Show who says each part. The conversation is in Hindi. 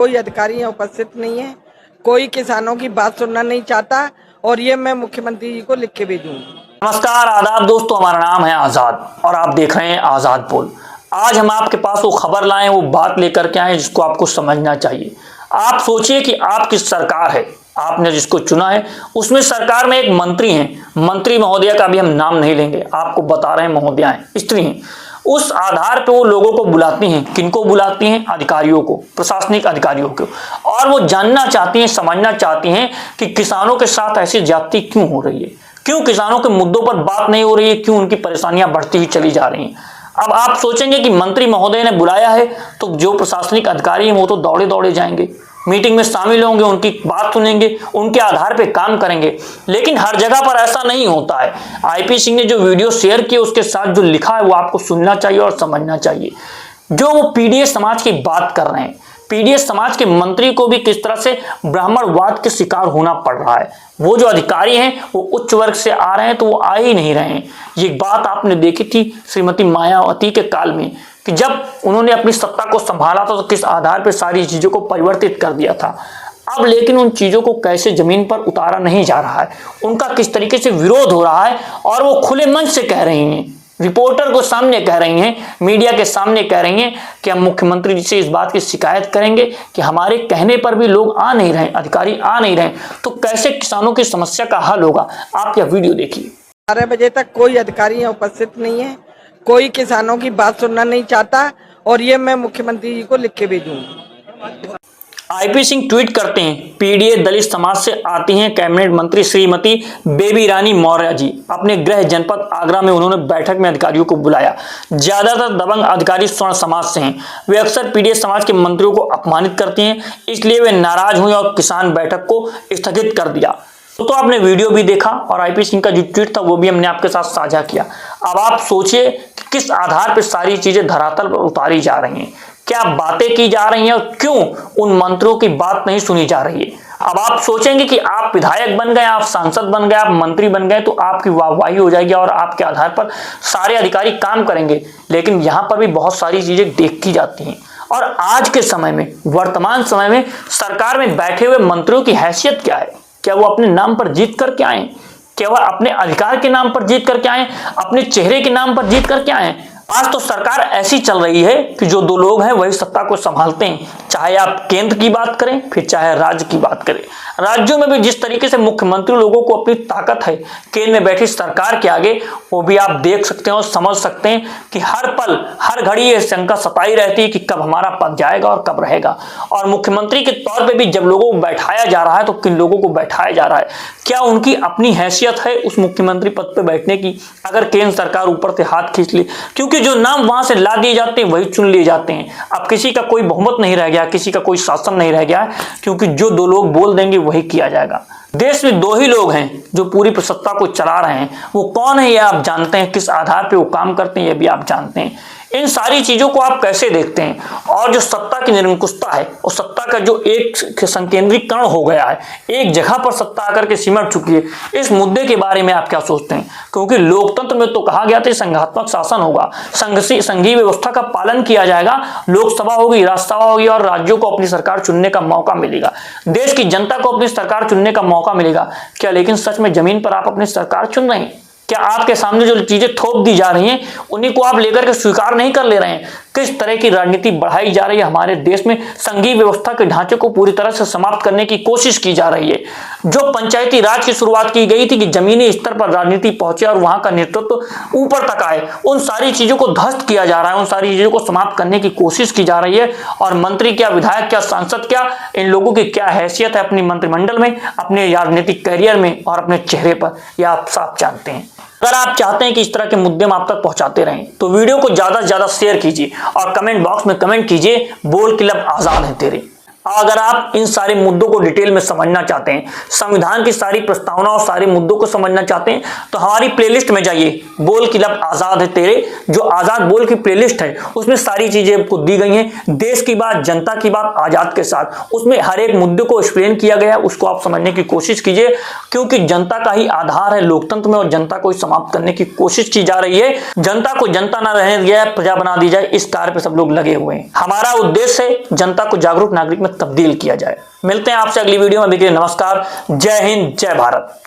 Speaker 1: कोई अधिकारी यहाँ उपस्थित नहीं है, कोई किसानों की बात सुनना नहीं चाहता और ये मैं मुख्यमंत्री जी को लिख के भेजूंगी।
Speaker 2: नमस्कार आदाब दोस्तों, हमारा नाम है आजाद और आप देख रहे हैं आजाद बोल। आज हम आपके पास वो खबर लाए, वो बात लेकर के आए जिसको आपको समझना चाहिए। आप सोचिए कि आपकी सरकार है, आपने जिसको चुना है, उसमें सरकार में एक मंत्री हैं, मंत्री महोदया का भी हम नाम नहीं लेंगे, आपको बता रहे हैं महोदया हैं, स्त्री हैं। उस आधार पे वो लोगों को बुलाती हैं, किनको बुलाती हैं? अधिकारियों को, प्रशासनिक अधिकारियों को, और वो जानना चाहती हैं, समझना चाहती हैं कि किसानों के साथ ऐसी ज्यादती क्यों हो रही है, क्यों किसानों के मुद्दों पर बात नहीं हो रही है, क्यों उनकी परेशानियां बढ़ती ही चली जा रही हैं। अब आप सोचेंगे कि मंत्री महोदय ने बुलाया है तो जो प्रशासनिक अधिकारी हैं वो तो दौड़े दौड़े जाएंगे, मीटिंग में शामिल होंगे, उनकी बात सुनेंगे, उनके आधार पे काम करेंगे। लेकिन हर जगह पर ऐसा नहीं होता है। आईपी सिंह ने जो वीडियो शेयर किए उसके साथ जो लिखा है वो आपको सुनना चाहिए और समझना चाहिए। जो वो पीडीएस समाज की बात कर रहे हैं, पीडीएस समाज के मंत्री को भी किस तरह से ब्राह्मणवाद के शिकार होना पड़ रहा है। वो जो अधिकारी हैं वो उच्च वर्ग से आ रहे हैं तो वो आ ही नहीं रहे हैं। ये बात आपने देखी थी श्रीमती मायावती के काल में कि जब उन्होंने अपनी सत्ता को संभाला था तो किस आधार पर सारी चीजों को परिवर्तित कर दिया था। अब लेकिन उन चीजों को कैसे जमीन पर उतारा नहीं जा रहा है, उनका किस तरीके से विरोध हो रहा है, और वो खुले मन से कह रही हैं, रिपोर्टर को सामने कह रही हैं, मीडिया के सामने कह रही हैं कि हम मुख्यमंत्री जी से इस बात की शिकायत करेंगे कि हमारे कहने पर भी लोग आ नहीं रहे, अधिकारी आ नहीं रहे, तो कैसे किसानों की समस्या का हल होगा। आप यह वीडियो देखिए।
Speaker 1: 12 बजे तक कोई अधिकारी यहाँ उपस्थित नहीं है, कोई किसानों की बात सुनना नहीं चाहता और ये मैं मुख्यमंत्री जी को लिख के भेजूंगी।
Speaker 2: आईपी सिंह ट्वीट करते हैं, पीडीए दलित समाज से आती हैं कैबिनेट मंत्री श्रीमती बेबी रानी मौर्य जी। अपने गृह जनपद आगरा में उन्होंने बैठक में अधिकारियों को बुलाया। ज्यादातर दबंग अधिकारी स्वर्ण समाज से हैं। वे अक्सर पीडीए समाज के मंत्रियों को अपमानित करती हैं, इसलिए वे नाराज हुए और किसान बैठक को स्थगित कर दिया। तो आपने वीडियो भी देखा और आईपी सिंह का जो ट्वीट था वो भी हमने आपके साथ साझा किया। अब आप सोचिए कि किस आधार पर सारी चीजें धरातल पर उतारी जा रही हैं, क्या बातें की जा रही हैं और क्यों उन मंत्रियों की बात नहीं सुनी जा रही है। अब आप सोचेंगे कि आप विधायक बन गए, आप सांसद बन गए, आप मंत्री बन गए तो आपकी वाहवाही हो जाएगी और आपके आधार पर सारे अधिकारी काम करेंगे। लेकिन यहां पर भी बहुत सारी चीजें देखी जाती हैं। और आज के समय में, वर्तमान समय में सरकार में बैठे हुए मंत्रियों की हैसियत क्या है? क्या वो अपने नाम पर जीत करके आए? क्या वह अपने अधिकार के नाम पर जीत करके आए, अपने चेहरे के नाम पर जीत करके आए? आज तो सरकार ऐसी चल रही है कि जो दो लोग हैं वही सत्ता को संभालते हैं, चाहे आप केंद्र की बात करें फिर चाहे राज्य की बात करें। राज्यों में भी जिस तरीके से मुख्यमंत्री लोगों को अपनी ताकत है केंद्र में बैठी सरकार के आगे, वो भी आप देख सकते हैं और समझ सकते हैं कि हर पल हर घड़ी ये शंका सताई रहती है कि कब हमारा पद जाएगा और कब रहेगा। और मुख्यमंत्री के तौर पर भी जब लोगों को बैठाया जा रहा है तो किन लोगों को बैठाया जा रहा है, क्या उनकी अपनी हैसियत है उस मुख्यमंत्री पद पर बैठने की? अगर केंद्र सरकार ऊपर से हाथ खींच ले, क्योंकि जो नाम वहां से ला दिए जाते हैं वही चुन लिए जाते हैं। अब किसी का कोई बहुमत नहीं रह गया, किसी का कोई शासन नहीं रह गया, क्योंकि जो दो लोग बोल देंगे वही किया जाएगा। देश में दो ही लोग हैं जो पूरी सत्ता को चला रहे हैं। वो कौन है ये आप जानते हैं, किस आधार पे वो काम करते हैं ये भी आप जानते हैं। इन सारी चीजों को आप कैसे देखते हैं? और जो सत्ता की निरंकुशता है और सत्ता का जो एक संकेंद्रीकरण हो गया है, एक जगह पर सत्ता आकर के सिमट चुकी है, इस मुद्दे के बारे में आप क्या सोचते हैं? क्योंकि लोकतंत्र में तो कहा गया था संघात्मक शासन होगा, संघीय व्यवस्था का पालन किया जाएगा, लोकसभा होगी, राज्यसभा होगी और राज्यों को अपनी सरकार चुनने का मौका मिलेगा, देश की जनता को अपनी सरकार चुनने का मौका मिलेगा। क्या लेकिन सच में जमीन पर आप अपनी सरकार चुन रहे हैं? क्या आपके सामने जो चीजें थोप दी जा रही हैं उन्हीं को आप लेकर के स्वीकार नहीं कर ले रहे हैं? किस तरह की राजनीति बढ़ाई जा रही है हमारे देश में, संघीय व्यवस्था के ढांचे को पूरी तरह से समाप्त करने की कोशिश की जा रही है। जो पंचायती राज की शुरुआत की गई थी कि जमीनी स्तर पर राजनीति पहुंचे और वहां का नेतृत्व ऊपर तक आए, उन सारी चीजों को ध्वस्त किया जा रहा है, उन सारी चीजों को समाप्त करने की कोशिश की जा रही है। और मंत्री क्या, विधायक क्या, सांसद क्या, इन लोगों की क्या हैसियत है अपनी मंत्रिमंडल में, अपने राजनीतिक करियर में और अपने चेहरे पर, यह आप साफ जानते हैं। अगर आप चाहते हैं कि इस तरह के मुद्दे हम आप तक पहुंचाते रहें तो वीडियो को ज्यादा से ज्यादा शेयर कीजिए और कमेंट बॉक्स में कमेंट कीजिए, बोल क्लब आजाद है तेरे। अगर आप इन सारे मुद्दों को डिटेल में समझना चाहते हैं, संविधान की सारी प्रस्तावना और सारे मुद्दों को समझना चाहते हैं तो हमारी प्लेलिस्ट में जाइए, बोल क्लब आजाद है तेरे, जो आजाद बोल की प्लेलिस्ट है उसमें सारी चीजें आपको दी गई हैं। देश की बात, जनता की बात आजाद के साथ, उसमें हर एक मुद्दे को एक्सप्लेन किया गया है, उसको आप समझने की कोशिश कीजिए, क्योंकि जनता का ही आधार है लोकतंत्र में और जनता को समाप्त करने की कोशिश की जा रही है। जनता को जनता ना रहने दिया जाए, प्रजा बना दी जाए, इस कार्य पे सब लोग लगे हुए हैं। हमारा उद्देश्य है जनता को जागरूक नागरिक में में तब्दील किया जाए। मिलते हैं आपसे अगली वीडियो में। देखिए, नमस्कार, जय हिंद, जय भारत।